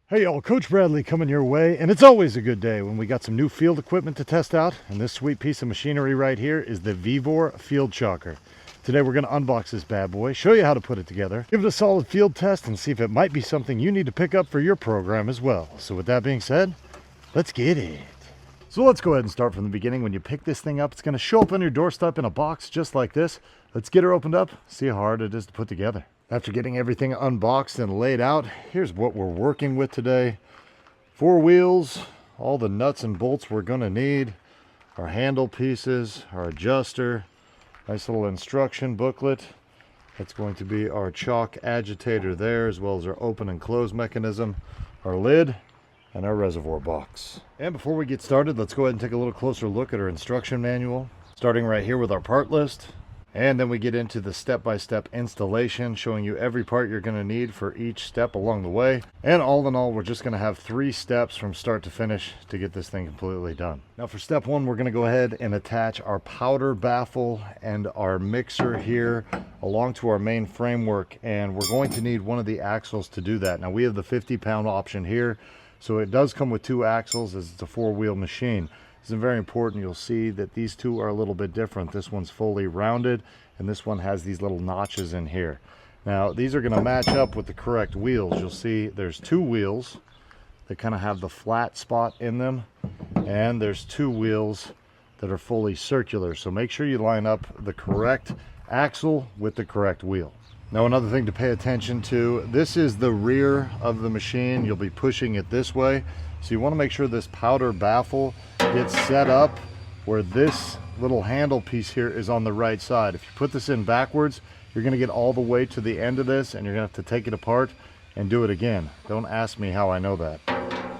Hey y'all, Coach Bradley coming your way, and it's always a good day when we got some new field equipment to test out, and this sweet piece of machinery right here is the Vevor field chalker. Today we're going to unbox this bad boy, show you how to put it together, give it a solid field test, and see if it might be something you need to pick up for your program as well. So with that being said, let's get it. So let's go ahead and start from the beginning. When you pick this thing up, it's going to show up on your doorstep in a box just like this. Let's get her opened up, see how hard it is to put together. After getting everything unboxed and laid out, here's what we're working with today. 4 wheels, all the nuts and bolts we're going to need, our handle pieces, our adjuster, nice little instruction booklet. That's going to be our chalk agitator there, as well as our open and close mechanism, our lid, and our reservoir box. And before we get started, let's go ahead and take a little closer look at our instruction manual, starting right here with our part list. And then we get into the step-by-step installation, showing you every part you're going to need for each step along the way. And all in all, we're just going to have 3 steps from start to finish to get this thing completely done. Now for step 1, we're going to go ahead and attach our powder baffle and our mixer here along to our main framework. And we're going to need one of the axles to do that. Now we have the 50-pound option here, so it does come with 2 axles as it's a 4-wheel machine. This is very important. You'll see that these two are a little bit different. This one's fully rounded and this one has these little notches in here. Now these are going to match up with the correct wheels. You'll see there's 2 wheels that kind of have the flat spot in them, and there's 2 wheels that are fully circular. So make sure you line up the correct axle with the correct wheel. Now another thing to pay attention to, this is the rear of the machine. You'll be pushing it this way. So you want to make sure this powder baffle gets set up where this little handle piece here is on the right side. If you put this in backwards, you're going to get all the way to the end of this and you're going to have to take it apart and do it again. Don't ask me how I know that.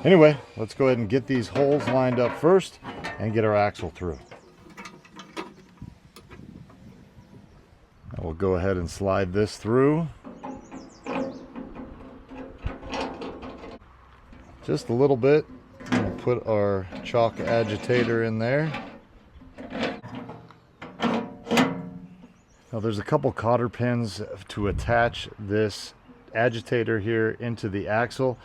Anyway, let's go ahead and get these holes lined up first and get our axle through. We'll go ahead and slide this through. Just a little bit. We'll put our chalk agitator in there. Now there's a couple cotter pins to attach this agitator here into the axle.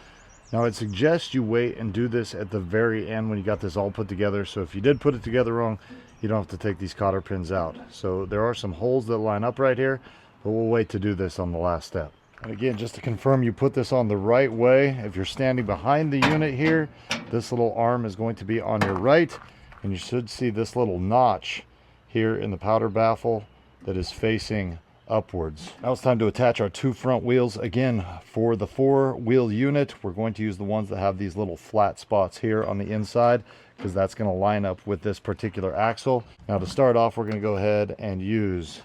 Now I'd suggest you wait and do this at the very end when you got this all put together. So if you did put it together wrong, you don't have to take these cotter pins out. So there are some holes that line up right here, but we'll wait to do this on the last step. And again, just to confirm you put this on the right way, if you're standing behind the unit here, this little arm is going to be on your right, and you should see this little notch here in the powder baffle that is facing upwards. Now it's time to attach our 2 front wheels. Again, for the 4-wheel unit, we're going to use the ones that have these little flat spots here on the inside, because that's going to line up with this particular axle. Now to start off, we're going to go ahead and use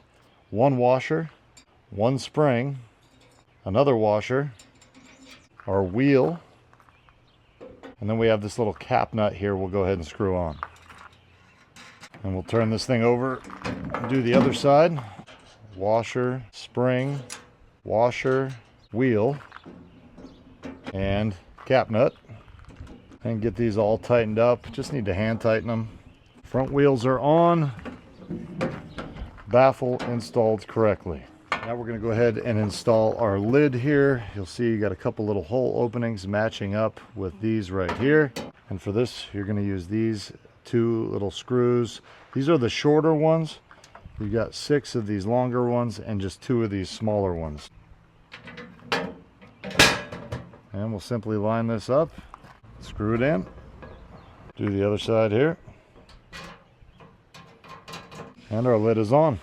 1 washer, 1 spring, another washer, our wheel, and then we have this little cap nut here we'll go ahead and screw on. And we'll turn this thing over and do the other side. Washer, spring, washer, wheel, and cap nut. And get these all tightened up. Just need to hand tighten them. Front wheels are on. Baffle installed correctly. Now we're going to go ahead and install our lid here. You'll see you got a couple little hole openings matching up with these right here. And for this, you're going to use these 2 little screws. These are the shorter ones. You've got 6 of these longer ones and just 2 of these smaller ones. And we'll simply line this up, screw it in, do the other side here, and our lid is on.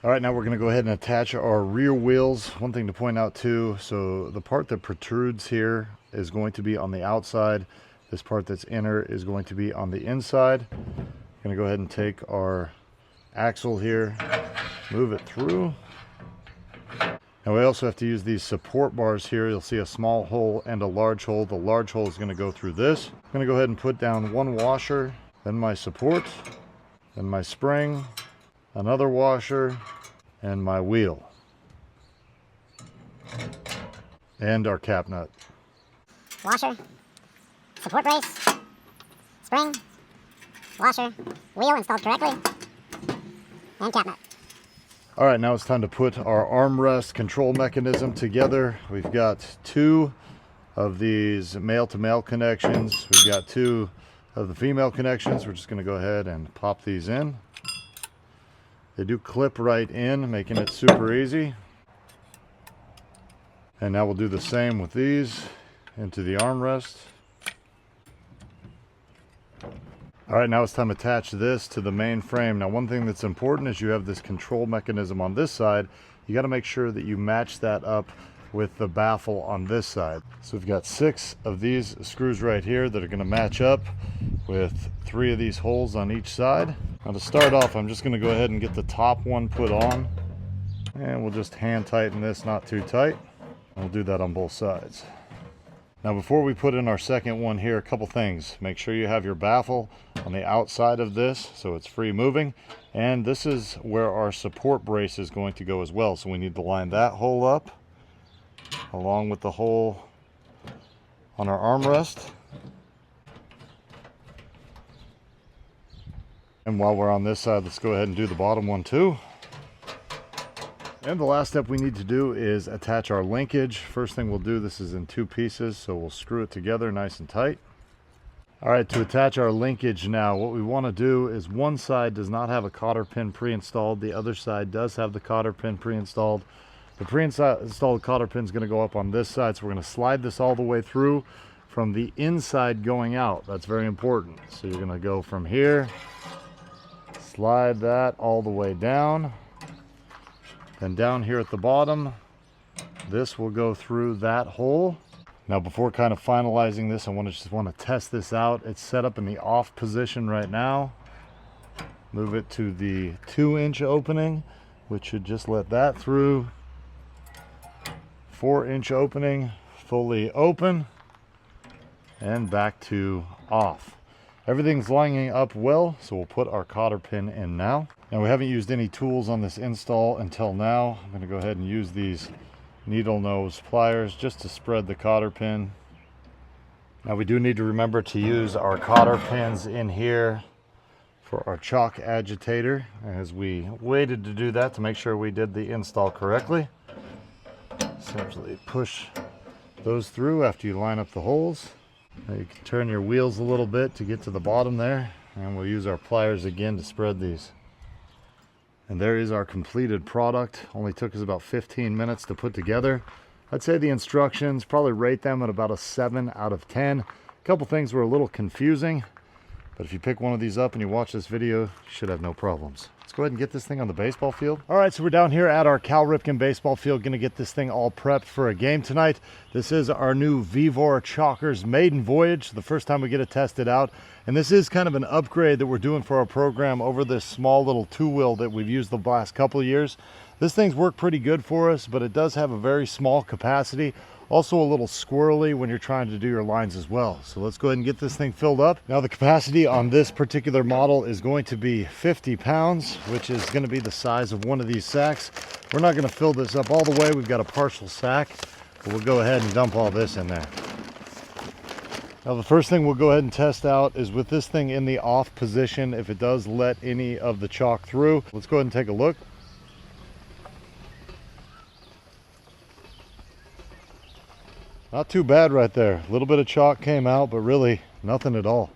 All right, now we're going to go ahead and attach our rear wheels. One thing to point out too, so the part that protrudes here is going to be on the outside. This part that's inner is going to be on the inside. I'm going to go ahead and take our axle here, move it through. Now we also have to use these support bars here. You'll see a small hole and a large hole. The large hole is going to go through this. I'm going to go ahead and put down 1 washer, then my support, then my spring, another washer, and my wheel, and our cap nut. Washer, support brace, spring, washer, wheel installed correctly, and cap nut. All right, now it's time to put our armrest control mechanism together. We've got 2 of these male-to-male connections. We've got 2 of the female connections. We're just going to go ahead and pop these in. They do clip right in, making it super easy. And now we'll do the same with these into the armrest. All right, now it's time to attach this to the main frame. Now, one thing that's important is you have this control mechanism on this side. You got to make sure that you match that up with the baffle on this side. So we've got 6 of these screws right here that are going to match up with 3 of these holes on each side. Now to start off, I'm just going to go ahead and get the top one put on, and we'll just hand tighten this, not too tight. We'll do that on both sides. Now before we put in our second one here, a couple things. Make sure you have your baffle on the outside of this so it's free moving. And this is where our support brace is going to go as well. So we need to line that hole up along with the hole on our armrest. And while we're on this side, let's go ahead and do the bottom one too. And the last step we need to do is attach our linkage. First thing we'll do, this is in 2 pieces, so we'll screw it together nice and tight. All right, to attach our linkage now, what we want to do is one side does not have a cotter pin pre-installed. The other side does have the cotter pin pre-installed. The pre-installed cotter pin is going to go up on this side, so we're going to slide this all the way through from the inside going out. That's very important. So you're going to go from here, slide that all the way down. Then down here at the bottom, this will go through that hole. Now before kind of finalizing this, I just want to test this out. It's set up in the off position right now. Move it to the 2-inch opening, which should just let that through. 4-inch opening, fully open, and back to off. Everything's lining up well, so we'll put our cotter pin in now. Now we haven't used any tools on this install until now. I'm going to go ahead and use these needle nose pliers just to spread the cotter pin. Now we do need to remember to use our cotter pins in here for our chalk agitator, as we waited to do that to make sure we did the install correctly. Simply push those through after you line up the holes. Now you can turn your wheels a little bit to get to the bottom there, and we'll use our pliers again to spread these. And there is our completed product. Only took us about 15 minutes to put together. I'd say the instructions, probably rate them at about a 7 out of 10. A couple things were a little confusing, but if you pick one of these up and you watch this video, you should have no problems. Let's go ahead and get this thing on the baseball field. All right, so we're down here at our Cal Ripken baseball field, gonna get this thing all prepped for a game tonight. This is our new Vevor Chalker's maiden voyage, the first time we get it tested out. And this is kind of an upgrade that we're doing for our program over this small little 2-wheel that we've used the last couple of years. This thing's worked pretty good for us, but it does have a very small capacity. Also a little squirrely when you're trying to do your lines as well. So let's go ahead and get this thing filled up. Now the capacity on this particular model is going to be 50 pounds, which is going to be the size of one of these sacks. We're not going to fill this up all the way. We've got a partial sack, but we'll go ahead and dump all this in there. Now the first thing we'll go ahead and test out is with this thing in the off position, if it does let any of the chalk through. Let's go ahead and take a look. Not too bad right there. A little bit of chalk came out, but really nothing at all.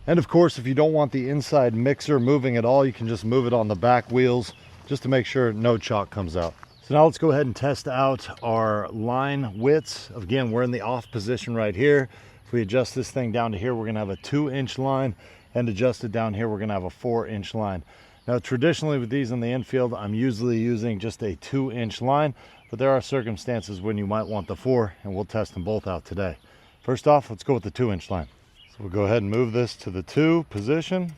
And of course, if you don't want the inside mixer moving at all, you can just move it on the back wheels just to make sure no chalk comes out. So now let's go ahead and test out our line widths. Again, we're in the off position right here. If we adjust this thing down to here, we're gonna have a 2-inch line, and adjusted down here, we're gonna have a 4-inch line. Now, traditionally with these in the infield, I'm usually using just a 2-inch line, but there are circumstances when you might want the 4, and we'll test them both out today. First off, let's go with the 2-inch line. So we'll go ahead and move this to the 2 position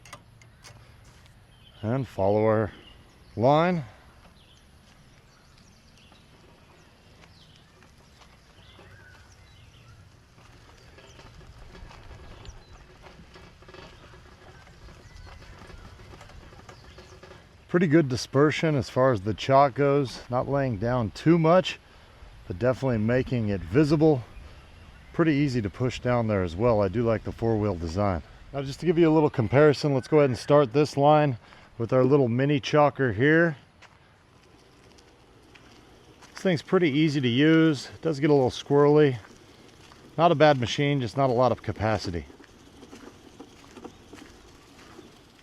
and follow our line. Pretty good dispersion as far as the chalk goes, not laying down too much, but definitely making it visible. Pretty easy to push down there as well. I do like the 4-wheel design. Now just to give you a little comparison, let's go ahead and start this line with our little mini chalker here. This thing's pretty easy to use. It does get a little squirrely. Not a bad machine, just not a lot of capacity.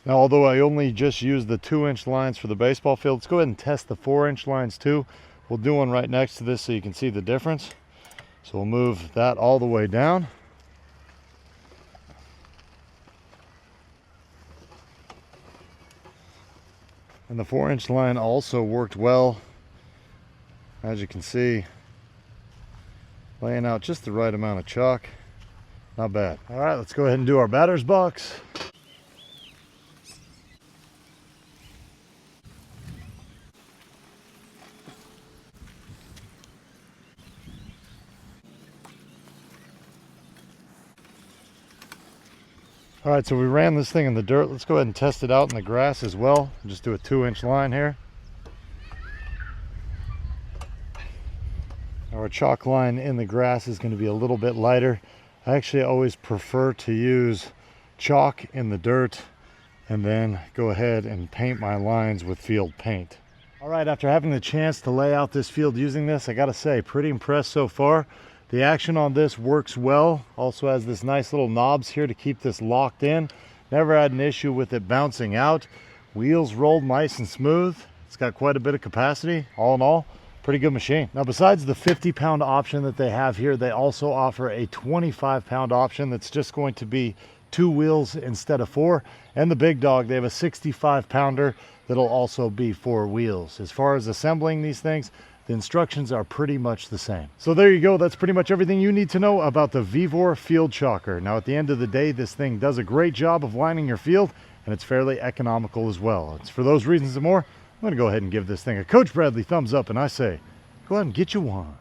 Now, although I only just used the 2-inch lines for the baseball field, let's go ahead and test the 4-inch lines too. We'll do one right next to this so you can see the difference. So we'll move that all the way down. And the 4-inch line also worked well. As you can see, laying out just the right amount of chalk. Not bad. All right, let's go ahead and do our batter's box. All right, so we ran this thing in the dirt. Let's go ahead and test it out in the grass as well. Just do a 2-inch line here. Our chalk line in the grass is going to be a little bit lighter. I actually always prefer to use chalk in the dirt and then go ahead and paint my lines with field paint. All right, after having the chance to lay out this field using this, I gotta say, pretty impressed so far. The action on this works well. Also has this nice little knobs here to keep this locked in. Never had an issue with it bouncing out. Wheels rolled nice and smooth. It's got quite a bit of capacity. All in all, pretty good machine. Now, besides the 50-pound option that they have here, they also offer a 25-pound option that's just going to be 2 wheels instead of 4. And the big dog, they have a 65-pounder that'll also be 4 wheels. As far as assembling these things, the instructions are pretty much the same. So there you go. That's pretty much everything you need to know about the Vevor Field Chalker. Now, at the end of the day, this thing does a great job of lining your field, and it's fairly economical as well. It's for those reasons and more, I'm going to go ahead and give this thing a Coach Bradley thumbs up, and I say, go ahead and get you one.